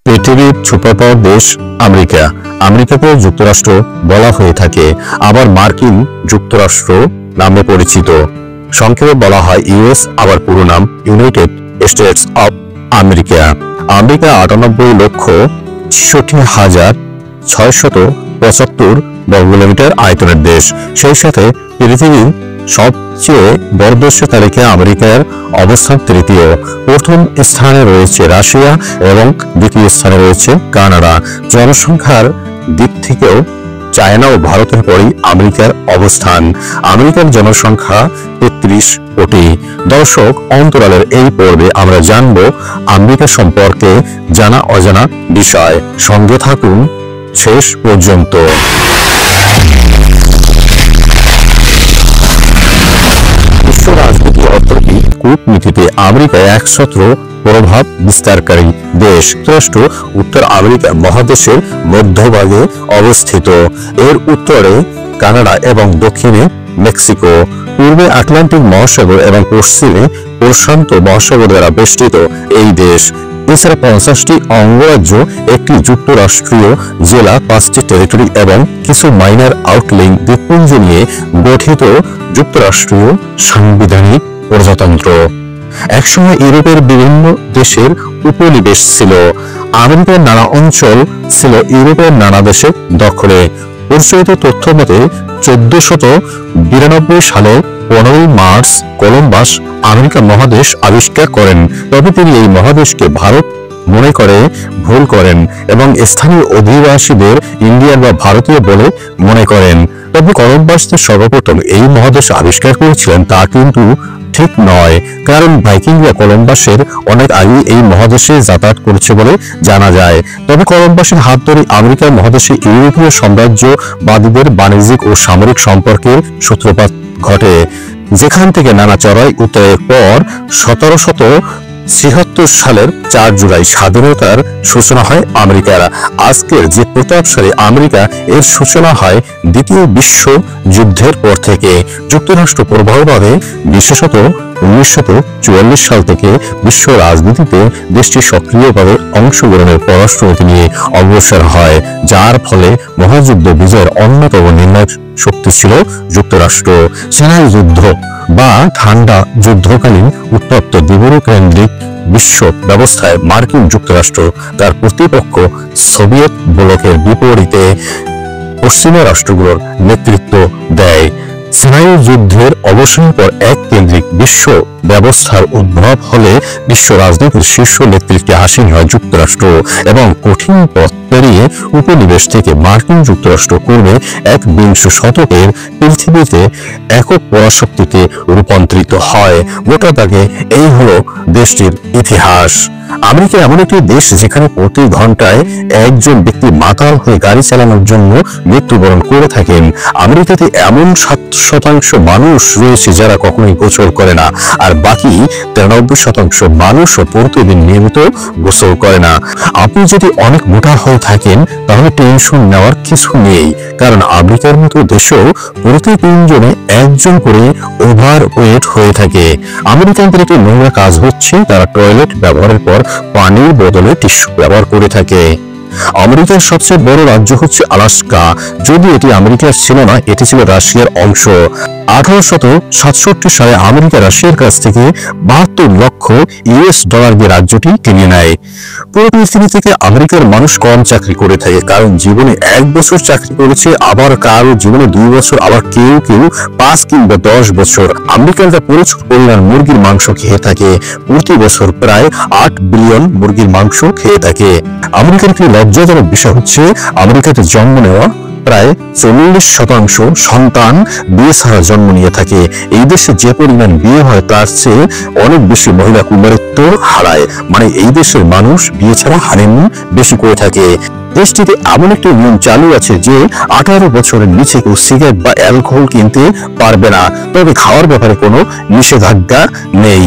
পৃথিবীর সুপারপাওয়ার দেশ আমেরিকা। আমেরিকাকে যুক্তরাষ্ট্র বলা হয়ে থাকে, আবার মার্কিন যুক্তরাষ্ট্র নামে পরিচিত। সংক্ষেপে বলা হয় ইউএস, আবার পুরো নাম United states of America. America 98,66,675 বর্গ কিলোমিটার আয়তনের দেশ। সেই সাথে পৃথিবীর সবচেয়ে বড় দেশের তালিকায় আমেরিকার অবস্থান তৃতীয়। প্রথম স্থানে রয়েছে রাশিয়া এবং দ্বিতীয় স্থানে রয়েছে কানাডা। জনসংখ্যার দিক থেকেও চায়না ও ভারতের পরেই আমেরিকার অবস্থান। আমেরিকার জনসংখ্যা 33 কোটি। দর্শক, অন্তরালের এই পর্বে আমরা জানব আমেরিকা সম্পর্কে জানা অজানা বিষয়। সঙ্গে থাকুন শেষ পর্যন্ত। বিশ্ব রাজনীতি, অর্থনীতি, কূটনীতিতে আমেরিকা একছত্র প্রভাব বিস্তারকারী দেশ। যুক্তরাষ্ট্র উত্তর আমেরিকা মহাদেশের মধ্যভাগে অবস্থিত। এর উত্তরে কানাডা এবং দক্ষিণে মেক্সিকো। পূর্বে আটলান্টিক মহাসাগর এবং পশ্চিমে প্রশান্ত মহাসাগর দ্বারা বেষ্টিত এই দেশ। এছাড়া 50টি অঙ্গরাজ্য, একটি যুক্তরাষ্ট্রীয় জেলা, 5টি টেরিটরি এবং কিছু মাইনর আউটলিং দ্বীপপুঞ্জ নিয়ে গঠিত যুক্তরাষ্ট্রীয় সাংবিধানিক প্রজাতন্ত্র। একসময় ইউরোপের বিভিন্ন দেশের উপনিবেশ ছিল। আমেরিকার নানা অঞ্চল ছিল ইউরোপের নানা দেশের দখলে। প্রচলিত তথ্য মতে 1492 সালে 15 মার্চ কলম্বাস আমেরিকা মহাদেশ আবিষ্কার করেন। তবে তিনি এই মহাদেশকে ভারত মনে করে ভুল করেন এবং স্থানীয় অধিবাসীদের ইন্ডিয়ান বা ভারতীয় বলে মনে করেন। তবে কলম্বাস যে সর্বপ্রথম এই মহাদেশ আবিষ্কার করেছিলেন তা কিন্তু ঠিক নয়, কারণ ভাইকিংরা কলম্বাসের অনেক আগে এই মহাদেশে যাতায়াত করেছে বলে জানা যায়। তবে কলম্বাসের হাত ধরে আমেরিকা মহাদেশে ইউরোপীয় সাম্রাজ্যবাদীদের বাণিজ্যিক ও সামরিক সম্পর্কের সূত্রপাত ঘটে, যেখান থেকে নানা চড়াই উতরাইয়ের পর 1773 সালের 4 জুলাই স্বাধীনতার সূচনা হয় আমেরিকার। আজকের যে প্রতাপশালী আমেরিকা, এর সূচনা হয় দ্বিতীয় বিশ্ব যুদ্ধের পর থেকে। যুক্তরাষ্ট্র প্রভাবভাবে বিশেষত 1944 সাল থেকে বিশ্ব রাজনীতিতে দেশটি সক্রিয়ভাবে অংশগ্রহণের পররাষ্ট্রনীতি নিয়ে অগ্রসর হয়, যার ফলে মহাযুদ্ধ বিজয়ের অন্যতম নির্ণায়ক শক্তি ছিল যুক্তরাষ্ট্র। সিনাই যুদ্ধ বা ঠান্ডা যুদ্ধকালীন উত্তপ্ত দ্বিগুরুকেন্দ্রিক বিশ্ব ব্যবস্থায় মার্কিন যুক্তরাষ্ট্র তার প্রতিপক্ষ সোভিয়েত ব্লকের বিপরীতে পশ্চিমা রাষ্ট্রগুলোর নেতৃত্ব দেয়। সিনাই যুদ্ধের অবসানের পর এক কেন্দ্রিক বিশ্ব ব্যবস্থার উদ্ভব হলে বিশ্ব রাজনীতির শীর্ষ নেতৃত্বে আসীন হয় যুক্তরাষ্ট্র এবং কঠিন পথ পেরিয়ে উপনিবেশ থেকে মার্কিন যুক্তরাষ্ট্র করবে 21 শতকের পৃথিবীতে একক পরাশক্তিতে রূপান্তরিত হয়। গোটা দাগে এই হলো দেশটির ইতিহাস। আমেরিকা এমন একটি দেশ যেখানে প্রতি ঘন্টায় একজন ব্যক্তি মাতাল হয়ে গাড়ি চালানোর জন্য মৃত্যুবরণ করে থাকেন। আমেরিকাতে এমন 7% মানুষ রয়েছে যারা কখনোই গোসল করে না, আর বাকি 93% মানুষও প্রতিদিন নিয়মিত গোসল করে না। আপনি যদি অনেক মোটা হয়ে থাকেন তাহলে টেনশন নেওয়ার কিছু নেই, কারণ আমেরিকার মতো দেশেও প্রতি 3 জনে একজন করে ওভারওয়েট হয়ে থাকে। আমেরিকানদের একটি নোংরা কাজ হচ্ছে তারা টয়লেট ব্যবহারের পর পানির বদলে টিস্যু ব্যবহার করে থাকে। আমেরিকার সবচেয়ে বড় রাজ্য হচ্ছে আলাস্কা। যদি এটি আমেরিকার ছিল না, এটি ছিল রাশিয়ার অংশ। 1867 সালে আমেরিকা রাশিয়ার কাছ থেকে 72 লক্ষ US ডলার দিয়ে রাজ্যটি কিনে নেয়। পুরো পৃথিবী থেকে আমেরিকার মানুষ কম চাকরি করে থাকে, কারণ জীবনে 1 বছর চাকরি করেছে, আবার কারো জীবনে 2 বছর, আবার কেউ কেউ 5 কিংবা 10 বছর। আমেরিকানরা প্রচুর পরিমাণ মুরগির মাংস খেয়ে থাকে। প্রতি বছর প্রায় 8 বিলিয়ন মুরগির মাংস খেয়ে থাকে। আমেরিকার একটি লজ্জাজনক বিষয় হচ্ছে আমেরিকাতে জন্ম নেওয়া প্রায় 40% সন্তান বিয়ে ছাড়া জন্ম নিয়ে থাকে। এই দেশে যে পরিমাণ বিয়ে হয় তার চেয়ে অনেক বেশি মহিলা কুমারিত্ব হারায়। মানে এই দেশের মানুষ বিয়ে ছাড়া হানিমুন বেশি করে থাকে। দেশটিতে এমন একটি নিয়ম চালু আছে যে 18 বছরের নিচে কেউ সিগারেট বা অ্যালকোহল কিনতে পারবে না, তবে খাওয়ার ব্যাপারে কোনো নিষেধাজ্ঞা নেই।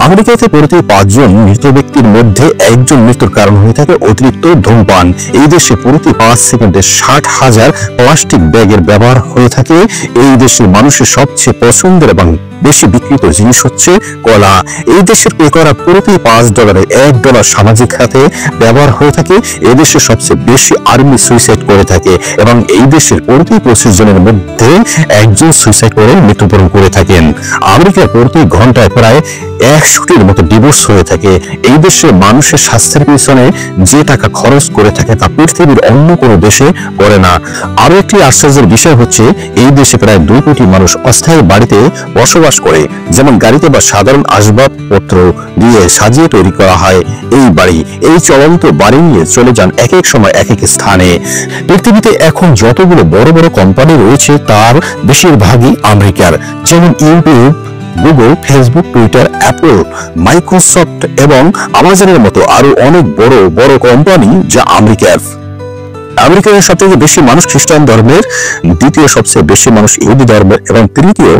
আমেরিকাতে প্রতি 5 জন মৃত ব্যক্তির মধ্যে একজন মৃত্যুর কারণ হয়ে থাকে অতিরিক্ত ধূমপান। এই দেশে প্রতি 5 সেকেন্ডে 60,000 প্লাস্টিক ব্যাগের ব্যবহার হয়ে থাকে। এই দেশের মানুষের সবচেয়ে পছন্দের এবং বেশি বিক্রিত জিনিস হচ্ছে কলা। এই দেশের ক্রয় করা প্রতি $5 $1 সামাজিক খাতে ব্যবহার হয়ে থাকে। এই দেশে সবচেয়ে বেশি আর্মি সুইসাইড করে থাকে এবং এই দেশের প্রতি 25 জনের মধ্যে একজন সুইসাইড করে মৃত্যুবরণ করে থাকেন। আমেরিকার প্রতি ঘন্টায় প্রায় 100টির মতো ডিভোর্স হয়ে থাকে। এই দেশে মানুষের স্বাস্থ্যের পিছনে যে টাকা খরচ করে থাকে তা পৃথিবীর অন্য কোনো দেশে করে না। আরো একটি আশ্চর্যের বিষয় হচ্ছে এই দেশে প্রায় 2 কোটি মানুষ অস্থায়ী বাড়িতে বসবাস করে, যেমন গাড়িতে বা সাধারণ আসবাবপত্র দিয়ে সাজিয়ে তৈরি করা হয় এই বাড়ি। এই চলন্ত বাড়ি নিয়ে চলে যান এক এক সময় এক এক স্থানে। পৃথিবীতে এখন যতগুলো বড় বড় কোম্পানি রয়েছে তার বেশিরভাগই আমেরিকার, যেমন YouTube, Google, Facebook, Twitter, Apple, Microsoft এবং আমাজনের মতো আরো অনেক বড় বড় কোম্পানি যা আমেরিকার। আমেরিকার সবচেয়ে বেশি মানুষ খ্রিস্টান ধর্মের, দ্বিতীয় সবচেয়ে বেশি মানুষ ইহুদি ধর্মের এবং তৃতীয়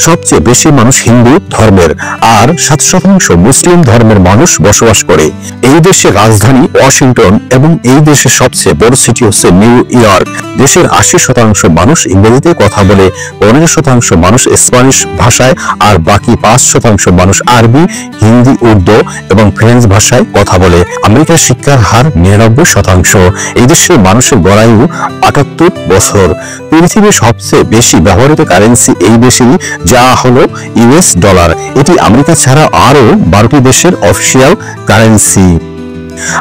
সবচেয়ে বেশি মানুষ হিন্দু ধর্মের, আর 7% মুসলিম ধর্মের মানুষ বসবাস করে। এই দেশের রাজধানী ওয়াশিংটন এবং এই দেশের সবচেয়ে বড় সিটি হচ্ছে নিউ ইয়র্ক। দেশের 80% মানুষ ইংরেজিতে কথা বলে, 15% মানুষ স্প্যানিশ ভাষায়, আর বাকি 5% মানুষ আরবি, হিন্দি, উর্দু এবং ফ্রেঞ্চ ভাষায় কথা বলে। আমেরিকার শিক্ষার হার 99%। এই দেশের মানুষের গড়ায়ু 78 বছর। পৃথিবীর সবচেয়ে বেশি ব্যবহৃত কারেন্সি এই দেশেই, যা হলো US ডলার। এটি আমেরিকা ছাড়া আরো 12টি দেশের অফিসিয়াল কারেন্সি।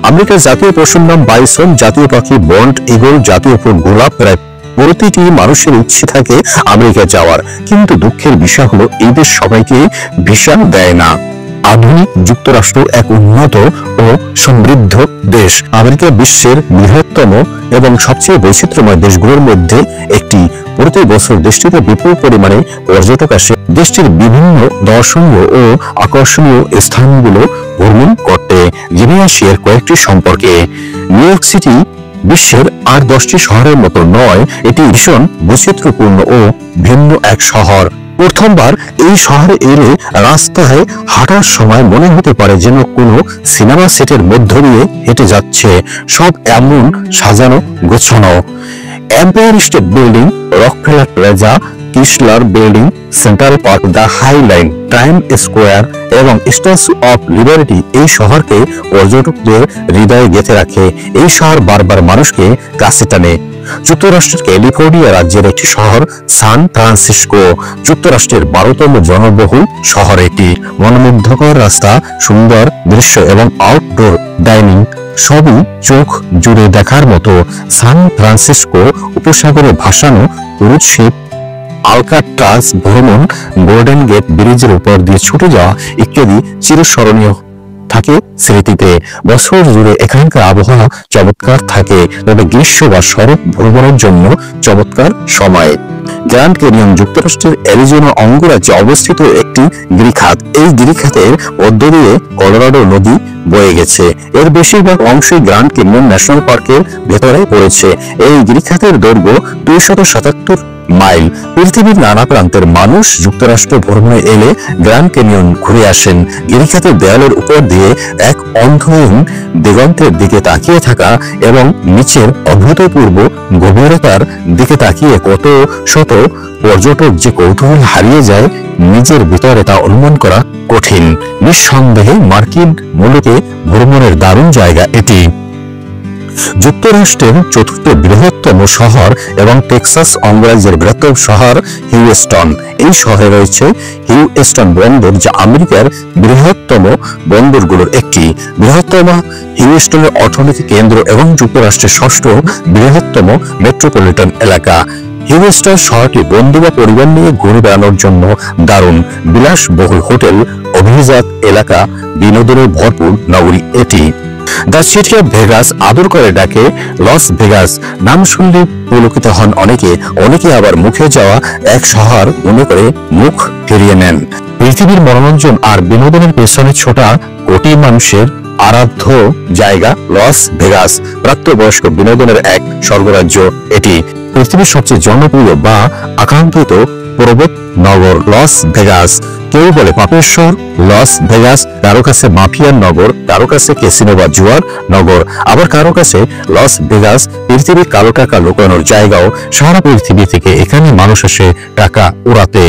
আমেরিকার জাতীয় পশুর নাম বাইসন, জাতীয় পাখি বন্ড ঈগল, জাতীয় ফুল গোলাপ। প্রায় প্রতিটি মানুষের ইচ্ছে থাকে আমেরিকা যাওয়ার, কিন্তু দুঃখের বিষয় হলো এই দেশ সবাইকে ভিসা দেয় না। আধুনিক যুক্তরাষ্ট্র এক উন্নত ও সমৃদ্ধ দেশ। আমেরিকা বিশ্বের বৃহত্তম এবং সবচেয়ে বৈচিত্র্যময় দেশগুলোর মধ্যে একটি। প্রতি বছর দেশটিতে বিপুল পরিমাণে পর্যটক আসে দেশটির বিভিন্ন দর্শনীয় ও আকর্ষণীয় স্থানগুলো ভ্রমণ করতে। জেনে আসি এর কয়েকটি সম্পর্কে। নিউ ইয়র্ক সিটি বিশ্বের আর 10টি শহরের মতো নয়, এটি ভীষণ বৈচিত্র্যপূর্ণ ও ভিন্ন এক শহর। প্রথমবার এই শহরে এলে রাস্তায় হাঁটার সময় মনে হতে পারে যেন কোনো সিনেমা সেটের মধ্য দিয়ে হেঁটে যাচ্ছে। সব এমন সাজানো গোছানো। Empire State Building, Rockefeller Plaza, Chrysler building, Central Park, the High Line, Time Square এবং স্ট্যাচু অফ লিবার্টি এই শহরকে পর্যটকদের হৃদয়ে গেঁথে রাখে। এই শহর বারবার মানুষকে কাছে টানে। যুক্তরাষ্ট্রের ক্যালিফোর্নিয়া রাজ্যের একটি শহর সান ফ্রান্সিসকো, যুক্তরাষ্ট্রের 12তম জনবহুল শহর এটি। মনোমুগ্ধকর রাস্তা, সুন্দর দৃশ্য এবং আউটডোর ডাইনিং সবই চোখ জুড়ে দেখার মতো। সান ফ্রান্সিসকো উপসাগরে ভাসানো ক্রুজ শিপ, আলকাট্রাজ ভ্রমণ, গোল্ডেন গেট ব্রিজের উপর দিয়ে ছুটে যাওয়া ইত্যাদি চিরস্মরণীয় থাকে স্মৃতিতে। বছর জুড়ে এখানকার আবহাওয়া চমৎকার থাকে, তবে গ্রীষ্ম বা শরৎ ভ্রমণের জন্য চমৎকার সময়। গ্র্যান্ড ক্যানিয়ন যুক্তরাষ্ট্রের অ্যারিজোনা অঙ্গরাজ্যে অবস্থিত একটি গিরিখাত। এই গিরিখাতের মধ্য দিয়ে কলোরাডো নদী বয়ে গেছে। এর বেশিরভাগ অংশই গ্র্যান্ড ক্যানিয়ন ন্যাশনাল পার্কের ভেতরে পড়েছে। এই গিরিখাতের দৈর্ঘ্য 277 মাইল। পৃথিবীর নানা প্রান্তের মানুষ যুক্তরাষ্ট্র ভ্রমণে এলে গ্র্যান্ড ক্যানিয়ন ঘুরে আসেন। গিরিখাতের দেয়ালের উপর দিয়ে এক অন্ধহীন দিগন্তের দিকে তাকিয়ে থাকা এবং নিচের অভূতপূর্ব গভীরতার দিকে তাকিয়ে কত শত পর্যটক যে কৌতূহল হারিয়ে যায় নিজের ভিতরে তা অনুমান করা কঠিন। নিঃসন্দেহে মার্কিন মুলুকে ভ্রমণের দারুণ জায়গা এটি। যুক্তরাষ্ট্রের 4র্থ বৃহত্তম শহর এবং টেক্সাস অঙ্গরাজ্যের বৃহত্তম শহর হিউস্টন। এই শহরে রয়েছে হিউস্টন বন্দর, যা আমেরিকার বৃহত্তম বন্দরগুলোর একটি। বৃহত্তম হিউস্টনের অর্থনৈতিক কেন্দ্র এবং যুক্তরাষ্ট্রের 6ষ্ঠ বৃহত্তম মেট্রোপলিটন এলাকা। হিউস্টন শহরটি বন্ধু বা পরিবার নিয়ে ঘুরে বেড়ানোর জন্য দারুণ। বিলাসবহুল হোটেল, অভিজাত এলাকা, বিনোদনের ভরপুর নগরী এটি। দ্য সিটি অফ ভেগাস আদর করে ডাকে লস ভেগাস। নাম শুনলে পুলকিত হন অনেকে আবার মুখে যাওয়া এক শহর মনে করে মুখ ফিরিয়ে নেন। পৃথিবীর মনোরঞ্জন আর বিনোদনের পেছনে ছোটা কোটি মানুষের আরাধ্য জায়গা লস ভেগাস। প্রাপ্তবয়স্ক বিনোদনের এক স্বর্গরাজ্য এটি। পৃথিবীর সবচেয়ে জনপ্রিয় বা আকাঙ্ক্ষিত পর্বত নগর লস ভেগাস। কেউ বলে পাপের শহর লস ভেগাস, কারো কাছে মাফিয়ার নগর, কারো কাছে ক্যাসিনো বা জুয়ার নগর, আবার কারো কাছে লস ভেগাস পৃথিবীর কালো টাকা লুকানোর জায়গাও। সারা পৃথিবী থেকে এখানে মানুষ আসে টাকা উড়াতে।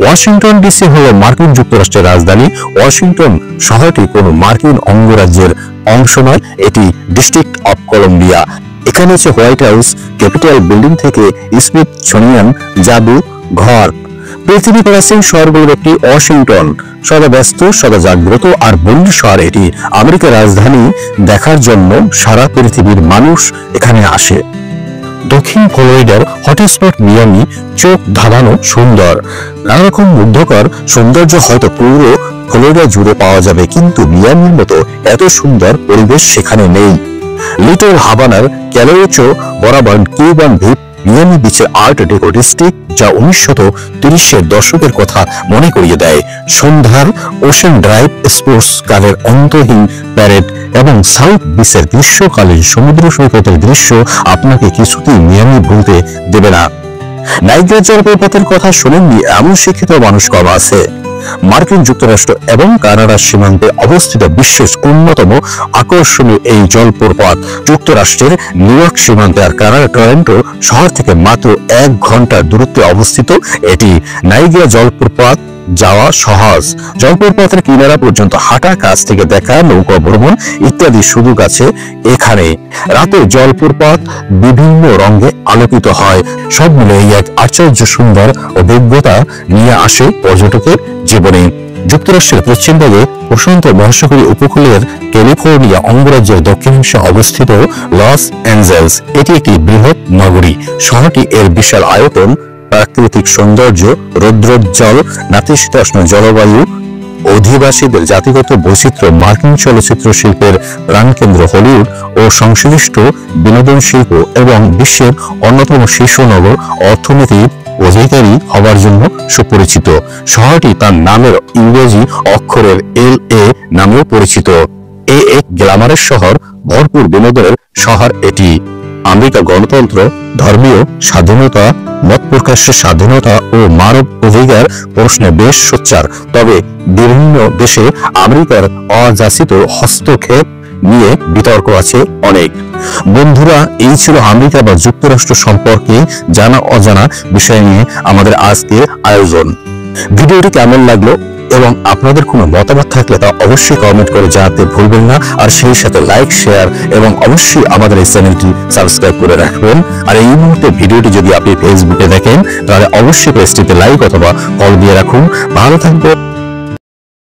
ওয়াশিংটন ডিসি হলো মার্কিন যুক্তরাষ্ট্রের রাজধানী। ওয়াশিংটন শহরটি কোনো মার্কিন অঙ্গরাজ্যের অংশ নয়, এটি ডিস্ট্রিক্ট অফ কলম্বিয়া। এখানে আছে হোয়াইট হাউস, ক্যাপিটাল বিল্ডিং থেকে স্মিথসোনিয়ান জাদু ঘর। পৃথিবী প্রাচীন শহরগুলোর একটি ওয়াশিংটন সদা ব্যস্ত, সদা জাগ্রত আর বন্দি শহর। এটি আমেরিকার রাজধানী দেখার জন্য সারা পৃথিবীর মানুষ এখানে আসে। দক্ষিণ ফ্লোরিডার হটস্পট মিয়ামি চোখ ধাঁধানো সুন্দর। নানা রকম মুগ্ধকর সৌন্দর্য হয়তো পুরো ফ্লোরিডা জুড়ে পাওয়া যাবে, কিন্তু মিয়ামির মতো এত সুন্দর পরিবেশ সেখানে নেই। লিটল হাভানার ক্যালোরিচো বরাবর কিউবান দ্বীপ মিয়ামি বিচের আর্ট ডেকো ডিস্ট্রিক্ট, যা 1930-এর দশকের কথা মনে করিয়ে দেয়। সন্ধ্যার ওশেন ড্রাইভ, স্পোর্টস কারের অন্তহীন প্যারেড এবং সাউথ বিচের গ্রীষ্মকালীন সমুদ্র সৈকতের দৃশ্য আপনাকে কিছুতেই মিয়ামি ভুলতে দেবে না। নাইগ্রা জলপ্রপাতের কথা শোনেননি এমন শিক্ষিত মানুষ কম আছে। মার্কিন যুক্তরাষ্ট্র এবং কানাডার সীমান্তে অবস্থিত বিশ্বের অন্যতম আকর্ষণীয় এই জলপ্রপাত যুক্তরাষ্ট্রের নিউ ইয়র্ক সীমান্তে আর কানাডার টরন্টো শহর থেকে মাত্র 1 ঘন্টার দূরত্বে অবস্থিত। এটি নাইগ্রা জলপ্রপাত যাওয়া সহজ। জলপ্রপাতের কিনারা পর্যন্ত হাঁটা, কাছ থেকে দেখা, নৌকা ভ্রমণ ইত্যাদি সুযোগ আছে এখানে। রাতে জলপ্রপাত বিভিন্ন রঙে আলোকিত হয়। সব মিলে এই এক আশ্চর্য সুন্দর অভিজ্ঞতা নিয়ে আসে পর্যটকের জীবনে। যুক্তরাষ্ট্রের পশ্চিমবঙ্গে প্রশান্ত মহাসাগরীয় উপকূলের ক্যালিফোর্নিয়া অঙ্গরাজ্যের দক্ষিণাংশে অবস্থিত লস অ্যাঞ্জেলস এটি একটি বৃহৎ নগরী। শহরটি এর বিশাল আয়তন, প্রাকৃতিক সৌন্দর্য, রৌদ্রোজ্জ্বল নাতিশীতোষ্ণ জলবায়ু, অধিবাসীদের জাতিগত বৈচিত্র্য, মার্কিন চলচ্চিত্র শিল্পের প্রাণকেন্দ্র হলিউড ও সংশ্লিষ্ট বিনোদন শিল্প এবং বিশ্বের অন্যতম শীর্ষ নগর অর্থনীতির অধিকারী হবার জন্য সুপরিচিত। শহরটি তার নামের ইংরেজি অক্ষরের LA নামেও পরিচিত। এক গ্ল্যামারের শহর, ভরপুর বিনোদনের শহর এটি। আমেরিকা গণতন্ত্র, ধর্মীয় স্বাধীনতা, মত প্রকাশের স্বাধীনতা ও মানব অধিকার প্রশ্নে বেশ সোচ্চার। তবে বিভিন্ন দেশে আমেরিকার অযাচিত হস্তক্ষেপ নিয়ে বিতর্ক আছে অনেক। বন্ধুরা, এই ছিল আমেরিকা বা যুক্তরাষ্ট্র সম্পর্কে জানা অজানা বিষয় নিয়ে আমাদের আজকের আয়োজন। ভিডিওটি কেমন লাগলো এবং আপনাদের কোনো মতামত থাকলে তা অবশ্যই কমেন্ট করে জানাতে ভুলবেন না। আর সেই সাথে লাইক, শেয়ার এবং অবশ্যই আমাদের এই চ্যানেলটি সাবস্ক্রাইব করে রাখবেন। আর এই মুহূর্তে ভিডিওটি যদি আপনি ফেসবুকে দেখেন তাহলে অবশ্যই পেজটিতে লাইক অথবা ফলো দিয়ে রাখুন। ভালো থাকবেন।